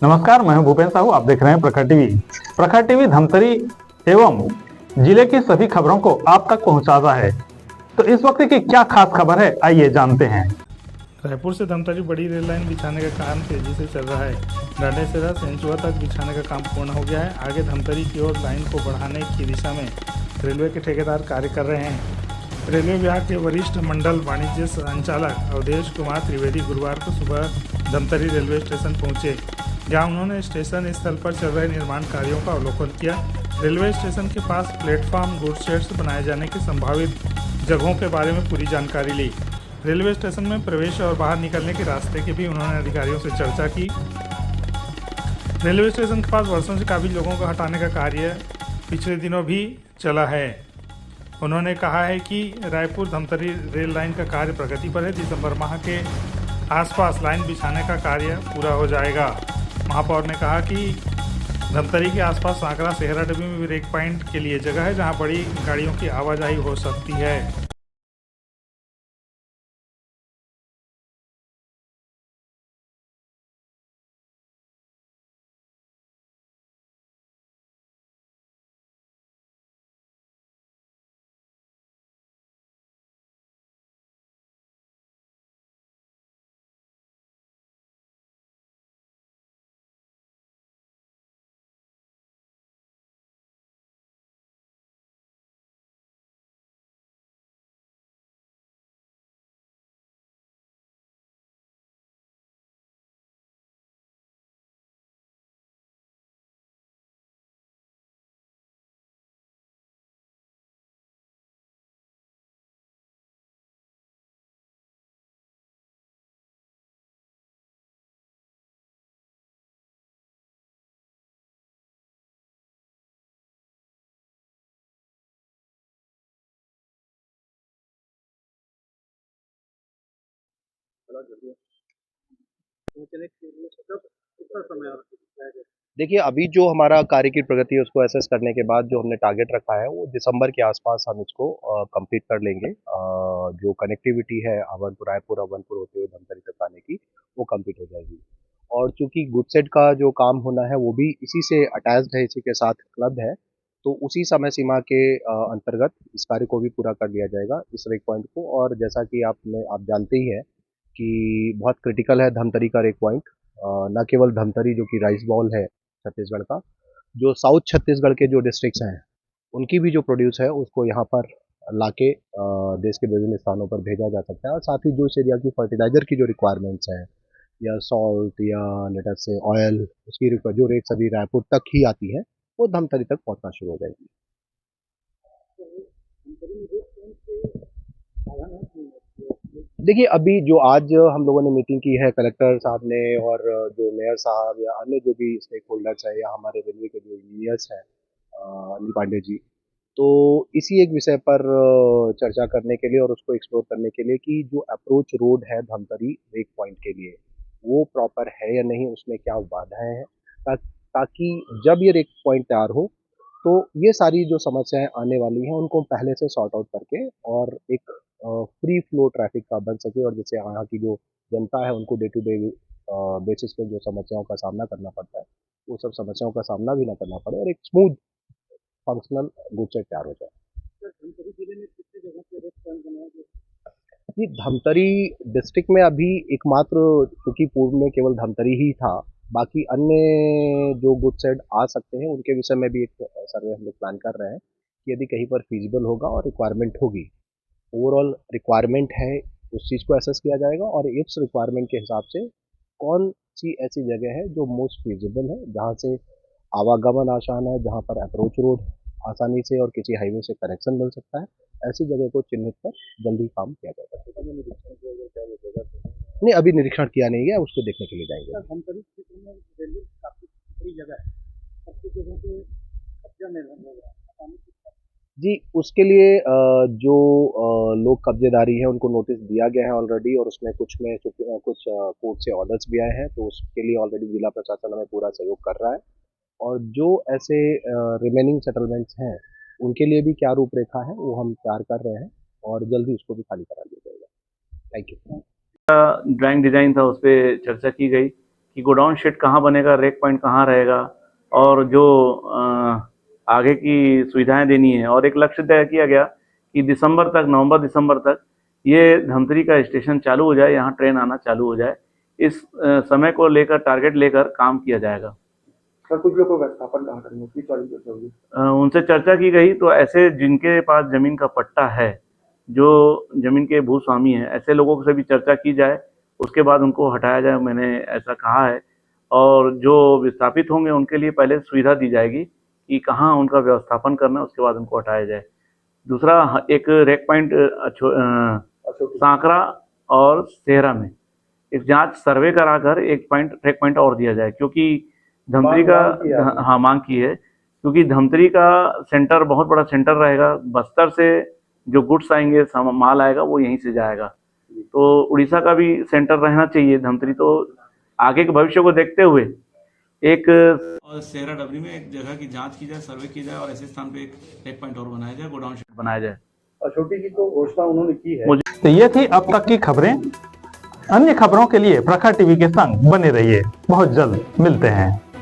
नमस्कार, मैं हूं भूपेन साहू। आप देख रहे हैं प्रखर टीवी। प्रखर टीवी धमतरी एवं जिले की सभी खबरों को आप तक पहुंचाता है। तो इस वक्त की क्या खास खबर है, आइए जानते हैं। रायपुर से धमतरी बड़ी रेल लाइन बिछाने का काम तेजी से चल रहा है। डांडेसरा सेंचुआ तक बिछाने का काम पूर्ण हो गया है। आगे धमतरी की ओर लाइन को बढ़ाने की दिशा में रेलवे के ठेकेदार कार्य कर रहे हैं। रेलवे विभाग के वरिष्ठ मंडल वाणिज्य संचालक अवधेश कुमार त्रिवेदी गुरुवार को सुबह धमतरी रेलवे स्टेशन पहुंचे, जहां उन्होंने स्टेशन स्थल पर चल रहे निर्माण कार्यों का अवलोकन किया। रेलवे स्टेशन के पास प्लेटफॉर्म, गुड्स शेड्स बनाए जाने की संभावित जगहों के बारे में पूरी जानकारी ली। रेलवे स्टेशन में प्रवेश और बाहर निकलने के रास्ते की भी उन्होंने अधिकारियों से चर्चा की। रेलवे स्टेशन के पास वर्षों से काफ़ी लोगों को हटाने का कार्य पिछले दिनों भी चला है। उन्होंने कहा है कि रायपुर धमतरी रेल लाइन का कार्य प्रगति पर है। दिसंबर माह के आसपास लाइन बिछाने का कार्य पूरा हो जाएगा। महापौर ने कहा कि धमतरी के आसपास सांकरा सेहरा डब्बी में ब्रेक पॉइंट के लिए जगह है, जहां बड़ी गाड़ियों की आवाजाही हो सकती है। देखिए, अभी जो हमारा कार्य की प्रगति है उसको असेस करने के बाद जो हमने टारगेट रखा है वो दिसंबर के आसपास हम इसको कंप्लीट कर लेंगे। जो कनेक्टिविटी है रायपुर अवनपुर होते हुए धमतरी तक आने की, वो कंप्लीट हो जाएगी। और चूंकि गुडसेट का जो काम होना है वो भी इसी से अटैच्ड है, इसी के साथ क्लब है, तो उसी समय सीमा के अंतर्गत इस कार्य को भी पूरा कर लिया जाएगा, इस रेक पॉइंट को। और जैसा कि आप जानते ही हैं कि बहुत क्रिटिकल है धमतरी का रेक पॉइंट। न केवल धमतरी जो कि राइस बॉल है छत्तीसगढ़ का, जो साउथ छत्तीसगढ़ के जो डिस्ट्रिक्ट्स हैं उनकी भी जो प्रोड्यूस है उसको यहाँ पर लाके देश के विभिन्न स्थानों पर भेजा जा सकता है। और साथ ही जो इस एरिया की फर्टिलाइजर की जो रिक्वायरमेंट्स हैं, या सॉल्ट, या लेट अस से ऑयल, उसकी जो रेट सभी रायपुर तक ही आती है, वो धमतरी तक पहुंचना शुरू हो जाएगी। देखिए, अभी जो आज हम लोगों ने मीटिंग की है कलेक्टर साहब ने, और जो मेयर साहब या अन्य जो भी स्टेक होल्डर्स है, या हमारे रेलवे के जो इंजीनियर्स हैं अनिल पांडे जी, तो इसी एक विषय पर चर्चा करने के लिए और उसको एक्सप्लोर करने के लिए कि जो अप्रोच रोड है धमतरी रेक पॉइंट के लिए, वो प्रॉपर है या नहीं, उसमें क्या बाधाएं हैं, ताकि जब ये रेक पॉइंट तैयार हो तो ये सारी जो समस्याएं आने वाली हैं उनको पहले से सॉर्ट आउट करके और एक फ्री फ्लो ट्रैफिक का बन सके, और जिससे यहाँ की जो जनता है उनको डे टू डे बेसिस पे जो समस्याओं का सामना करना पड़ता है, वो सब समस्याओं का सामना भी ना करना पड़े और एक स्मूथ फंक्शनल गुडसेट तैयार हो जाए। जी, धमतरी डिस्ट्रिक्ट में अभी एकमात्र, क्योंकि पूर्व में केवल धमतरी ही था, बाकी अन्य जो गुडसेट आ सकते हैं उनके विषय में भी एक सर्वे हम लोग प्लान कर रहे हैं कि यदि कहीं पर फिजिबल होगा और रिक्वायरमेंट होगी, ओवरऑल रिक्वायरमेंट है, उस चीज़ को असेस किया जाएगा और इस रिक्वायरमेंट के हिसाब से कौन सी ऐसी जगह है जो मोस्ट फिजिबल है, जहाँ से आवागमन आसान है, जहाँ पर अप्रोच रोड आसानी से और किसी हाईवे से कनेक्शन मिल सकता है, ऐसी जगह को चिन्हित कर जल्दी काम किया जाएगा। नहीं, अभी निरीक्षण किया नहीं है, उसको देखने के लिए जाएंगे। जी, उसके लिए जो लोग कब्जेदारी हैं उनको नोटिस दिया गया है ऑलरेडी, और उसमें कुछ कोर्ट से ऑर्डर्स भी आए हैं, तो उसके लिए ऑलरेडी जिला प्रशासन हमें पूरा सहयोग कर रहा है। और जो ऐसे रिमेनिंग सेटलमेंट्स हैं उनके लिए भी क्या रूपरेखा है वो हम तैयार कर रहे हैं, और जल्दी उसको भी खाली करा दिया जाएगा। Thank you. ड्राइंग डिजाइन था, उस पर चर्चा की गई कि गोडाउन शेड कहाँ बनेगा, रेक पॉइंट कहाँ रहेगा और जो आगे की सुविधाएं देनी है। और एक लक्ष्य तय किया गया कि दिसंबर तक, नवंबर दिसंबर तक ये धमतरी का स्टेशन चालू हो जाए, यहाँ ट्रेन आना चालू हो जाए। इस समय को लेकर, टारगेट लेकर काम किया जाएगा। सर कुछ लोगों को विस्थापन कहाँ करेंगे, किस वाली चर्चा होगी? उनसे चर्चा की गई, तो ऐसे जिनके पास जमीन का पट्टा है, जो जमीन के भूस्वामी हैं, ऐसे लोगों से भी चर्चा की जाए, उसके बाद उनको हटाया जाए, मैंने ऐसा कहा है। और जो विस्थापित होंगे उनके लिए पहले सुविधा दी जाएगी कि कहाँ उनका व्यवस्थापन करना है, उसके बाद उनको हटाया जाए। दूसरा, एक रेक पॉइंट सांकरा और सेहरा में एक जांच सर्वे कराकर एक रेक पॉइंट और दिया जाए, क्योंकि धमतरी का, हाँ, मांग की है, क्योंकि धमतरी का सेंटर बहुत बड़ा सेंटर रहेगा। बस्तर से जो गुड्स आएंगे, माल आएगा, वो यहीं से जाएगा। तो उड़ीसा का भी सेंटर रहना चाहिए धमतरी। तो आगे के भविष्य को देखते हुए एक और सेहरा डबरी में एक जगह की जांच की जाए, सर्वे की जाए और ऐसे स्थान पे एक पॉइंट और बनाया जाए, गोडाउन शेड बनाया जाए। अछोटी की तो घोषणा उन्होंने की है। तो ये थी अब तक की खबरें। अन्य खबरों के लिए प्रखर टीवी के संग बने रहिए। बहुत जल्द मिलते हैं।